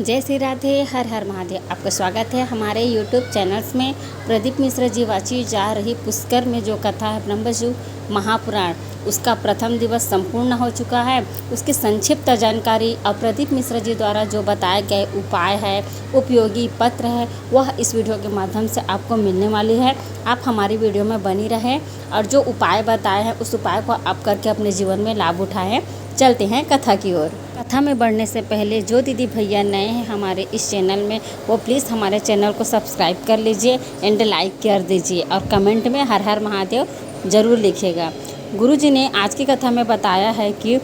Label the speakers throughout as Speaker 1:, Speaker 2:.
Speaker 1: जय श्री राधे, हर हर महादेव। आपका स्वागत है हमारे YouTube चैनल्स में। प्रदीप मिश्र जी वाची जा रही पुष्कर में जो कथा है ब्रह्मवशु महापुराण, उसका प्रथम दिवस संपूर्ण हो चुका है। उसकी संक्षिप्त जानकारी और प्रदीप मिश्र जी द्वारा जो बताए गए उपाय है, उपयोगी पत्र है, वह इस वीडियो के माध्यम से आपको मिलने वाली है। आप हमारी वीडियो में बनी रहें और जो उपाय बताए हैं उस उपाय को आप करके अपने जीवन में लाभ उठाएं। चलते हैं कथा की ओर। कथा में बढ़ने से पहले जो दीदी भैया नए हैं हमारे इस चैनल में, वो प्लीज़ हमारे चैनल को सब्सक्राइब कर लीजिए एंड लाइक कर दीजिए और कमेंट में हर हर महादेव ज़रूर लिखिएगा। गुरुजी ने आज की कथा में बताया है कि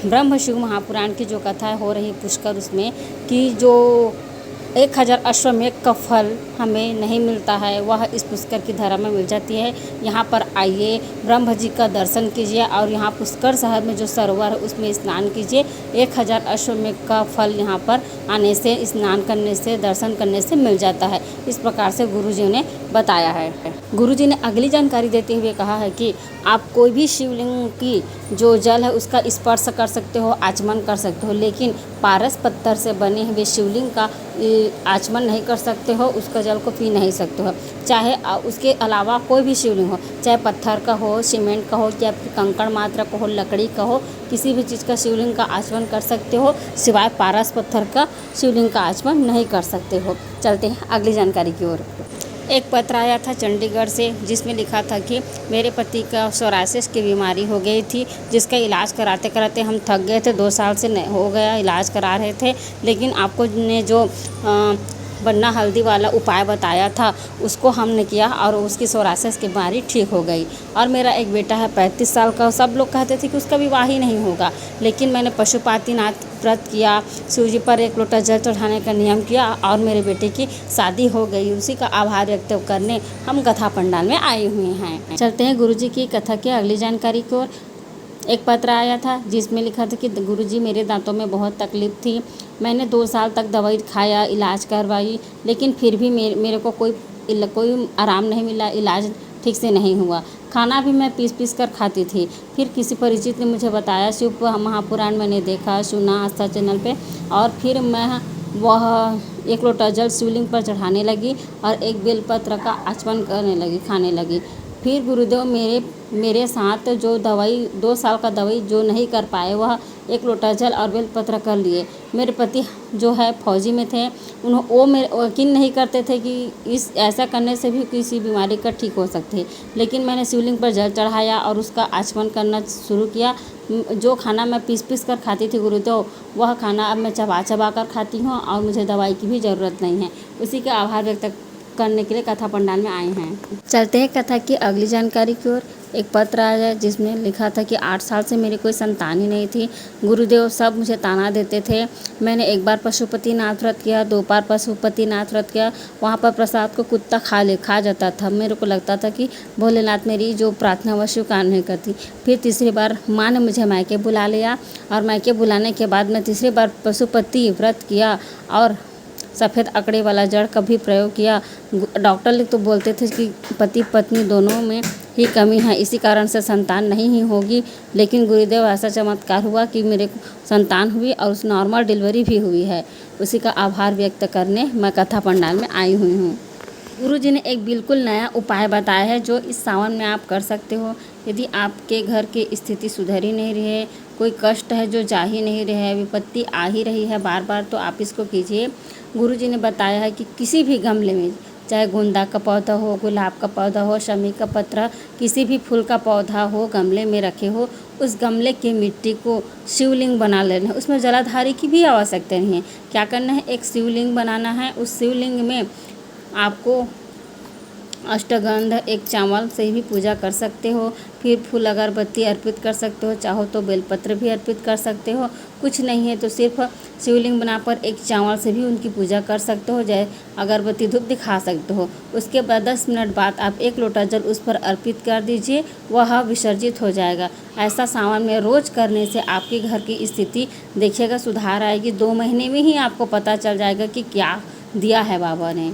Speaker 1: ब्रह्मवशु महापुराण की जो कथा हो रही पुष्कर, उसमें कि जो 1000 अश्वमेध का फल हमें नहीं मिलता है वह इस पुष्कर की धरा में मिल जाती है। यहाँ पर आइए, ब्रह्म जी का दर्शन कीजिए और यहाँ पुष्कर शहर में जो सरोवर है उसमें स्नान कीजिए। 1000 अश्वमेध का फल यहाँ पर आने से, स्नान करने से, दर्शन करने से मिल जाता है। इस प्रकार से गुरुजी ने बताया है। गुरुजी ने अगली जानकारी देते हुए कहा है कि आप कोई भी शिवलिंग की जो जल है उसका स्पर्श कर सकते हो, आचमन कर सकते हो, लेकिन पारस पत्थर से बने हुए शिवलिंग का आचमन नहीं कर सकते हो, उसका जल को पी नहीं सकते हो। चाहे उसके अलावा कोई भी शिवलिंग हो, चाहे पत्थर का हो, सीमेंट का हो, या फिर कंकड़ मात्र का हो, लकड़ी का हो, किसी भी चीज़ का शिवलिंग का आचमन कर सकते हो, सिवाय पारस पत्थर का शिवलिंग का आचमन नहीं कर सकते हो। चलते हैं अगली जानकारी की ओर। एक पत्र आया था चंडीगढ़ से, जिसमें लिखा था कि मेरे पति का सोरायसिस की बीमारी हो गई थी, जिसका इलाज कराते कराते हम थक गए थे। 2 साल से हो गया इलाज करा रहे थे, लेकिन आपको ने जो बन्ना हल्दी वाला उपाय बताया था उसको हमने किया और उसकी सोरायसिस की बीमारी ठीक हो गई। और मेरा एक बेटा है 35 साल का। सब लोग कहते थे कि उसका विवाह ही नहीं होगा, लेकिन मैंने पशुपतिनाथ व्रत किया, शिव जी पर 1 लोटा जल चढ़ाने का नियम किया और मेरे बेटे की शादी हो गई। उसी का आभार व्यक्त करने हम कथा पंडाल में आए हुए हैं। चलते हैं गुरुजी की कथा की अगली जानकारी की ओर। एक पत्र आया था जिसमें लिखा था कि गुरुजी, मेरे दांतों में बहुत तकलीफ़ थी। मैंने 2 साल तक दवाई खाया, इलाज करवाई, लेकिन फिर भी मेरे को कोई आराम नहीं मिला, इलाज ठीक से नहीं हुआ। खाना भी मैं पीस कर खाती थी। फिर किसी परिचित ने मुझे बताया, शिव महापुराण मैंने देखा सुना आस्था चैनल पे, और फिर मैं वह 1 लोटा जल शिवलिंग पर चढ़ाने लगी और एक बेलपत्र का आचमन करने लगी, खाने लगी। फिर गुरुदेव मेरे साथ जो दवाई 2 साल का दवाई जो नहीं कर पाए, वह 1 लोटा जल और बेलपत्र कर लिए। मेरे पति जो है फौजी में थे, वो मेरे यकीन नहीं करते थे कि ऐसा करने से भी किसी बीमारी का ठीक हो सकती है। लेकिन मैंने शिवलिंग पर जल चढ़ाया और उसका आचमन करना शुरू किया। जो खाना मैं पीस कर खाती थी गुरुदेव, वह खाना अब मैं चबा कर खाती हूँ और मुझे दवाई की भी ज़रूरत नहीं है। उसी का आभार व्यक्त करने के लिए कथा पंडाल में आए हैं। चलते हैं कथा की अगली जानकारी की ओर। एक पत्र आया जिसमें लिखा था कि 8 साल से मेरी कोई संतान ही नहीं थी। गुरुदेव सब मुझे ताना देते थे। मैंने 1 बार पशुपतिनाथ व्रत किया, 2 बार पशुपतिनाथ व्रत किया। वहाँ पर प्रसाद को कुत्ता खा जाता था। मेरे को लगता था कि भोलेनाथ मेरी जो प्रार्थना वह स्वीकार नहीं करती। फिर तीसरी बार माँ ने मुझे मायके बुला लिया और मायके बुलाने के बाद मैं तीसरी बार पशुपति व्रत किया और सफ़ेद अकड़े वाला जड़ का भी प्रयोग किया। डॉक्टर लोग तो बोलते थे कि पति पत्नी दोनों में ही कमी है, इसी कारण से संतान नहीं ही होगी। लेकिन गुरुदेव ऐसा चमत्कार हुआ कि मेरे को संतान हुई और उस नॉर्मल डिलीवरी भी हुई है। उसी का आभार व्यक्त करने मैं कथा पंडाल में आई हुई हूँ। गुरुजी ने एक बिल्कुल नया उपाय बताया है जो इस सावन में आप कर सकते हो। यदि आपके घर की स्थिति सुधर ही नहीं रही है, कोई कष्ट है जो जा ही नहीं रहा है, विपत्ति आ ही रही है बार बार, तो आप इसको कीजिए। गुरुजी ने बताया है कि किसी भी गमले में, चाहे गेंदा का पौधा हो, गुलाब का पौधा हो, शमी का पत्रा, किसी भी फूल का पौधा हो, गमले में रखे हो, उस गमले की मिट्टी को शिवलिंग बना लेना है। उसमें जलाधारी की भी आवश्यकता नहीं है। क्या करना है, एक शिवलिंग बनाना है। उस शिवलिंग में आपको अष्टगंध, एक चावल से भी पूजा कर सकते हो। फिर फूल अगरबत्ती अर्पित कर सकते हो, चाहो तो बेलपत्र भी अर्पित कर सकते हो। कुछ नहीं है तो सिर्फ शिवलिंग बनाकर एक चावल से भी उनकी पूजा कर सकते हो, जय अगरबत्ती धूप दिखा सकते हो। उसके बाद 10 मिनट बाद आप 1 लोटा जल उस पर अर्पित कर दीजिए, वह विसर्जित हो जाएगा। ऐसा सावन में रोज करने से आपके घर की स्थिति देखिएगा सुधार आएगी। 2 महीने में ही आपको पता चल जाएगा कि क्या दिया है बाबा ने।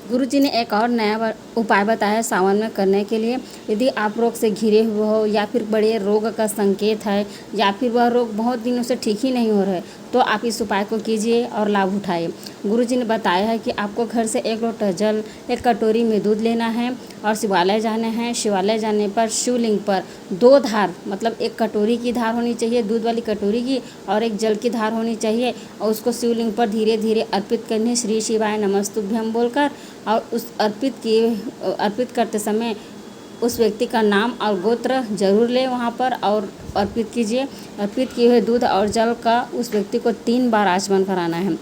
Speaker 1: गुरुजी ने एक और नया उपाय बताया सावन में करने के लिए। यदि आप रोग से घिरे हुए हो या फिर बड़े रोग का संकेत है या फिर वह रोग बहुत दिनों से ठीक ही नहीं हो रहा है, तो आप इस उपाय को कीजिए और लाभ उठाइए। गुरुजी ने बताया है कि आपको घर से 1 लोटा जल, 1 कटोरी में दूध लेना है और शिवालय जाना है। शिवालय जाने पर शिवलिंग पर 2 धार, मतलब 1 कटोरी की धार होनी चाहिए दूध वाली कटोरी की, और 1 जल की धार होनी चाहिए, और उसको शिवलिंग पर धीरे धीरे अर्पित करनी है, श्री शिवाय नमस्तुभ्यम बोलकर। और उस अर्पित करते समय उस व्यक्ति का नाम और गोत्र जरूर लें वहाँ पर और अर्पित कीजिए। अर्पित किए हुए दूध और जल का उस व्यक्ति को 3 बार आचमन कराना है,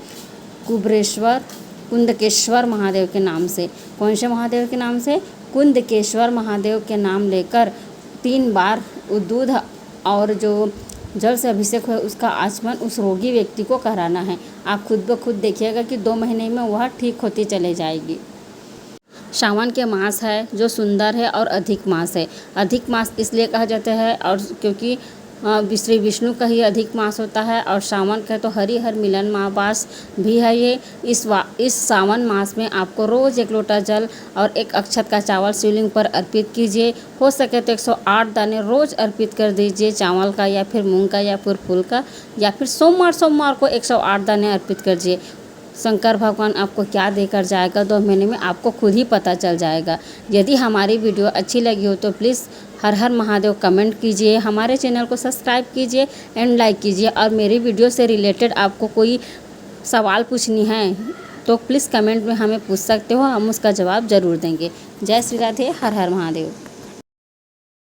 Speaker 1: कुंदकेश्वर महादेव के नाम से। कौन से महादेव के नाम से? कुंदकेश्वर महादेव के नाम लेकर 3 बार दूध और जो जल से अभिषेक हुआ उसका आचमन उस रोगी व्यक्ति को कराना है। आप खुद ब खुद देखिएगा कि 2 महीने में वह ठीक होती चली जाएगी। सावन के मास है जो सुंदर है और अधिक मास है। अधिक मास इसलिए कहा जाता है और क्योंकि श्री विष्णु का ही अधिक मास होता है, और सावन का तो हरिहर मिलन मास भी है ये। इस सावन मास में आपको रोज़ 1 लोटा जल और 1 अक्षत का चावल शिवलिंग पर अर्पित कीजिए। हो सके तो 108 दाने रोज़ अर्पित कर दीजिए, चावल का या फिर मूंग का या फिर फूल का, या फिर सोमवार को 108 दाने अर्पित कीजिए। शंकर भगवान आपको क्या देकर जाएगा 2 महीने में, आपको खुद ही पता चल जाएगा। यदि हमारी वीडियो अच्छी लगी हो तो please her her Mahadev comment कीजिए, हमारे चैनल को सब्सक्राइब कीजिए एंड लाइक कीजिए। और मेरी वीडियो से रिलेटेड आपको कोई सवाल पूछनी है तो प्लीज़ कमेंट में हमें पूछ सकते हो, हम उसका जवाब ज़रूर देंगे। जय श्री राधे, हर हर महादेव।